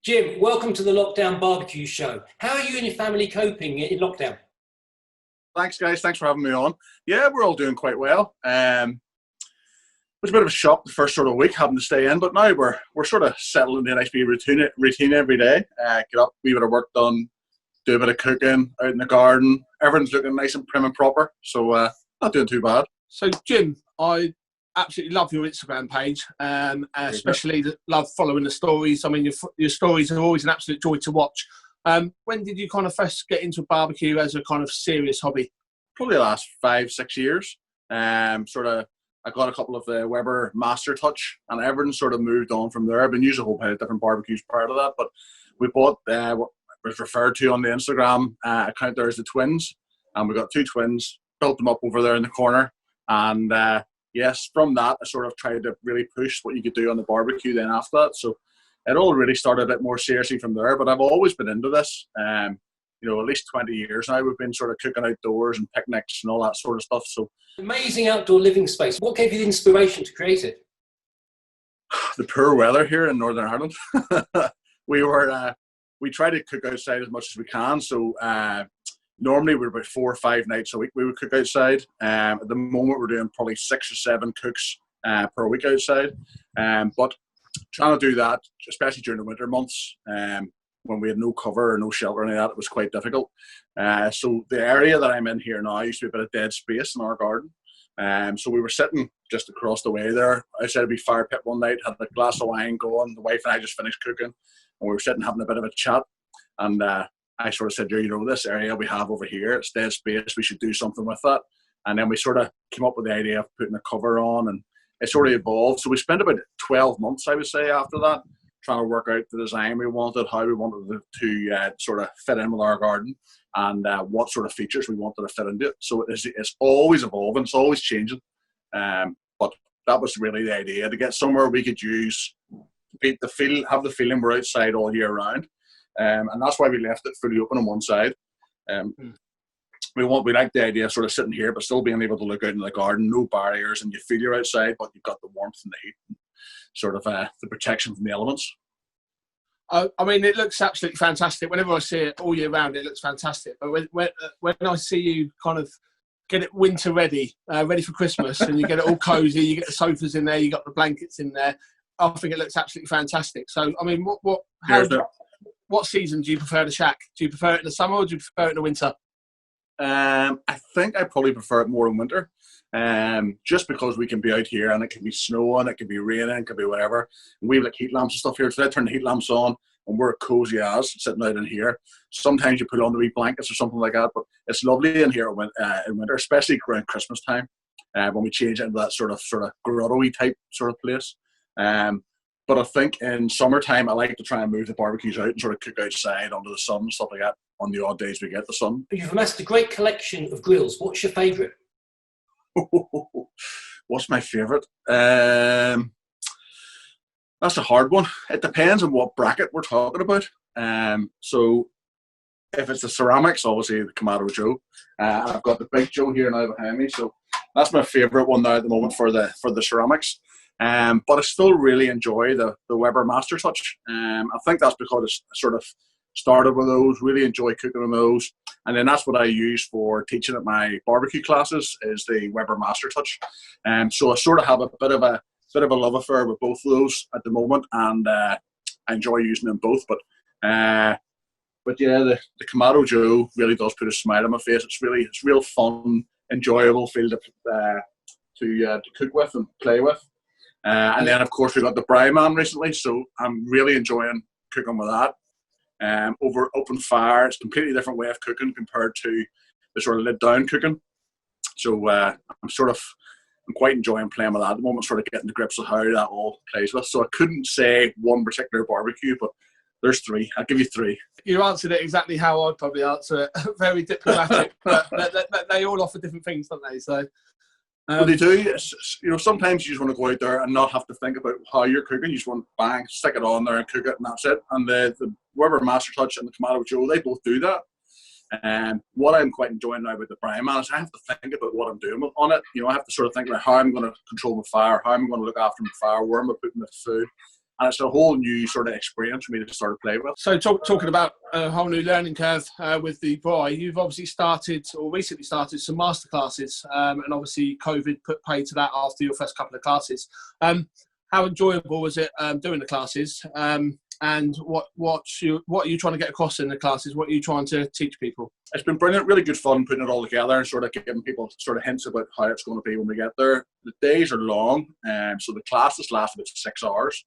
Jim, welcome to the Lockdown Barbecue Show. How are you and your family coping in lockdown? Thanks, guys. Thanks for having me on. Yeah, we're all doing quite well. It was a bit of a shock the first sort of week having to stay in, but now we're sort of settled into a nice wee routine every day. Get up, wee bit of work done, do a bit of cooking out in the garden. Everything's looking nice and prim and proper, so not doing too bad. So, Jim, I absolutely love your Instagram page, especially love following the stories. I mean, your stories are always an absolute joy to watch. When did you kind of first get into barbecue as a kind of serious hobby? Probably the last 5-6 years. I got a couple of the Weber Master Touch, and everything sort of moved on from there. I've been using a whole pile of different barbecues prior to that, but we bought what was referred to on the Instagram account there as the twins, and we got 2 twins, built them up over there in the corner, and yes, from that I sort of tried to really push what you could do on the barbecue then after that. So it all really started a bit more seriously from there, but I've always been into this. At least 20 years now we've been sort of cooking outdoors and picnics and all that sort of stuff. So amazing outdoor living space. What gave you the inspiration to create it? The poor weather here in Northern Ireland. We try to cook outside as much as we can. So normally we're about 4 or 5 nights a week we would cook outside. At the moment we're doing probably 6 or 7 cooks per week outside. But trying to do that, especially during the winter months, when we had no cover or no shelter or any of that, it was quite difficult. So the area that I'm in here now used to be a bit of dead space in our garden. So we were sitting just across the way there. I said it'd be fire pit one night, had a glass of wine going. The wife and I just finished cooking, and we were sitting having a bit of a chat. And I sort of said, this area we have over here, it's dead space, we should do something with that. And then we sort of came up with the idea of putting a cover on, and it sort of evolved. So we spent about 12 months, I would say, after that, trying to work out the design we wanted, how we wanted it to sort of fit in with our garden, and what sort of features we wanted to fit into it. So it's always evolving, it's always changing. But that was really the idea, to get somewhere we could use, have the feeling we're outside all year round. And that's why we left it fully open on one side. We like the idea of sort of sitting here, but still being able to look out in the garden, no barriers, and you feel you're outside, but you've got the warmth and the heat. Sort of the protection from the elements. I mean, it looks absolutely fantastic. Whenever I see it all year round, it looks fantastic. But when I see you kind of get it winter ready, ready for Christmas, and you get it all cozy, you get the sofas in there, you got the blankets in there, I think it looks absolutely fantastic. So, I mean, what season do you prefer the shack? Do you prefer it in the summer or do you prefer it in the winter? I think I probably prefer it more in winter. Just because we can be out here and it can be snowing, it can be raining, it can be whatever. And we have like heat lamps and stuff here, so I turn the heat lamps on and we're cozy as sitting out in here. Sometimes you put on the wee blankets or something like that, but it's lovely in here in winter, especially around Christmas time, when we change into that sort of grotto-y type sort of place. But I think in summertime I like to try and move the barbecues out and sort of cook outside under the sun and stuff like that on the odd days we get the sun. You've amassed a great collection of grills. What's your favourite? What's my favourite? That's a hard one. It depends on what bracket we're talking about. So if it's the ceramics, obviously the Kamado Joe. I've got the Big Joe here now behind me, so that's my favourite one now at the moment for the ceramics. But I still really enjoy the Weber Master Touch. I think that's because it's sort of started with those, really enjoy cooking on those, and then that's what I use for teaching at my barbecue classes, is the Weber Master Touch. So I sort of have a bit of a love affair with both of those at the moment, and I enjoy using them both. But yeah, the Kamado Joe really does put a smile on my face. It's real fun, enjoyable feel to cook with and play with. And then of course we got the Bry Man recently, so I'm really enjoying cooking with that. Over open fire, it's a completely different way of cooking compared to the sort of lid down cooking. So I'm quite enjoying playing with that at the moment, sort of getting to grips with how that all plays with. So I couldn't say one particular barbecue, but there's 3. I'll give you 3. You answered it exactly how I'd probably answer it. Very diplomatic, but they all offer different things, don't they? So. Well, they do. Sometimes you just want to go out there and not have to think about how you're cooking. You just want to bang, stick it on there and cook it, and that's it. And the Weber Master Touch and the Kamado Joe, they both do that. And what I'm quite enjoying now with the Bry Man is I have to think about what I'm doing on it. I have to sort of think about how I'm going to control the fire, how I'm going to look after my fire, where am I putting the food. And it's a whole new sort of experience for me to start to play with. So talking about a whole new learning curve with the boy, you've obviously started or recently started some masterclasses, and obviously COVID put pay to that after your first couple of classes. How enjoyable was it doing the classes? And what are you trying to get across in the classes? What are you trying to teach people? It's been brilliant, really good fun putting it all together and sort of giving people sort of hints about how it's going to be when we get there. The days are long, so the classes last about 6 hours.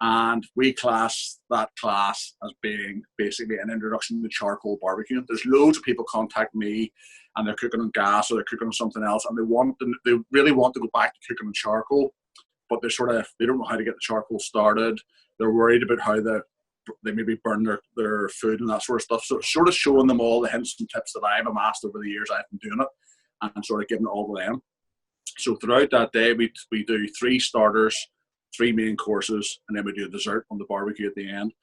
And we class that class as being basically an introduction to charcoal barbecuing. There's loads of people contact me and they're cooking on gas or they're cooking on something else, and they really want to go back to cooking on charcoal, but they don't know how to get the charcoal started. They're worried about how they maybe burn their food and that sort of stuff. So it's sort of showing them all the hints and tips that I've amassed over the years I've been doing it, and sort of giving it all to them. So throughout that day, we do 3 starters, 3 main courses, and then we do a dessert on the barbecue at the end.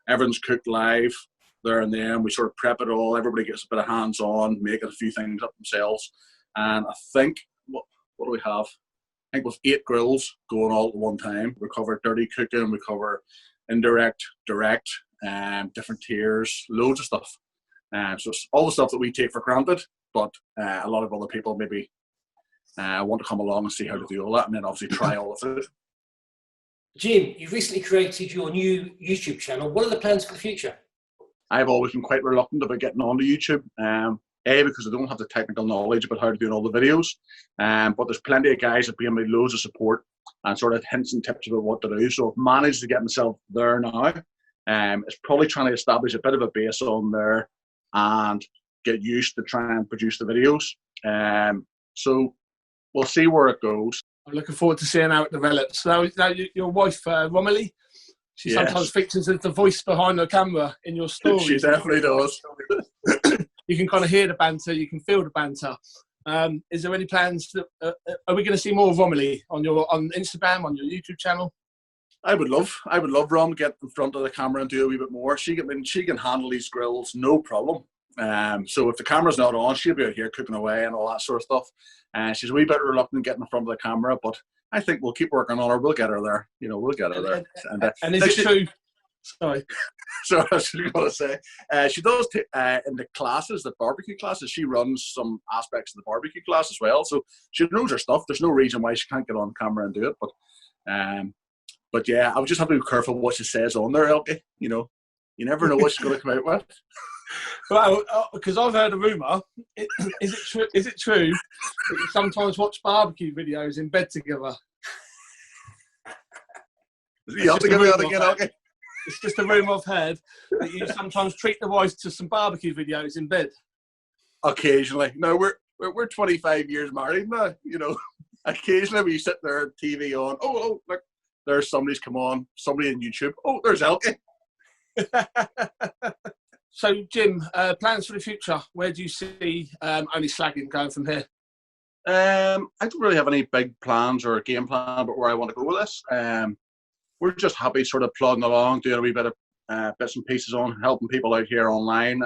Everything's cooked live there and then. We sort of prep it all. Everybody gets a bit of hands-on, making a few things up themselves. And I think, what do we have? I think with 8 grills going all at one time. We cover dirty cooking, we cover indirect, direct, different tiers, loads of stuff. So it's all the stuff that we take for granted, but a lot of other people maybe want to come along and see how to do all that, and then obviously try all of it. Jim, you've recently created your new YouTube channel. What are the plans for the future? I've always been quite reluctant about getting onto YouTube. Because I don't have the technical knowledge about how to do all the videos. But there's plenty of guys that give me loads of support and sort of hints and tips about what to do. So I've managed to get myself there now. It's probably trying to establish a bit of a base on there and get used to trying and produce the videos. So we'll see where it goes. I'm looking forward to seeing how it develops. Now your wife, Romilly, she sometimes features as the voice behind the camera in your stories. She definitely does. You can kind of hear the banter, you can feel the banter. Is there any plans? Are we going to see more of Romilly on Instagram, on your YouTube channel? I would love Rom to get in front of the camera and do a wee bit more. She can handle these grills, no problem. So if the camera's not on, she'll be out here cooking away and all that sort of stuff. She's a wee bit reluctant getting in front of the camera, but I think we'll keep working on her. We'll get her there. We'll get her there. And is it true? Sorry. So I was going to say, she does in the classes, the barbecue classes. She runs some aspects of the barbecue class as well, so she knows her stuff. There's no reason why she can't get on camera and do it. But yeah, I would just have to be careful what she says on there, Elkie. You never know what she's going to come out with. Well, because I've heard a rumour. Is it true that you sometimes watch barbecue videos in bed together? You have to give me that again, Elkie. It's just a rumour I've heard that you sometimes treat the wife to some barbecue videos in bed. Occasionally. No, we're 25 years married now. Occasionally we sit there, TV on. Oh, look, there's somebody's come on. Somebody on YouTube. Oh, there's Elkie. So, Jim, plans for the future. Where do you see Onlyslaggin going from here? I don't really have any big plans or a game plan about where I want to go with this. We're just happy sort of plodding along, doing a wee bit of bits and pieces on helping people out here online.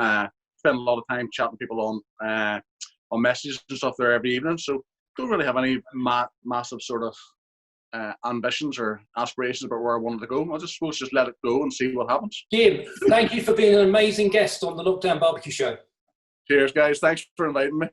Spend a lot of time chatting to people on messages and stuff there every evening. So don't really have any massive sort of ambitions or aspirations about where I wanted to go. I just suppose just let it go and see what happens. Jim, thank you for being an amazing guest on the Lockdown Barbecue Show. Cheers, guys. Thanks for inviting me.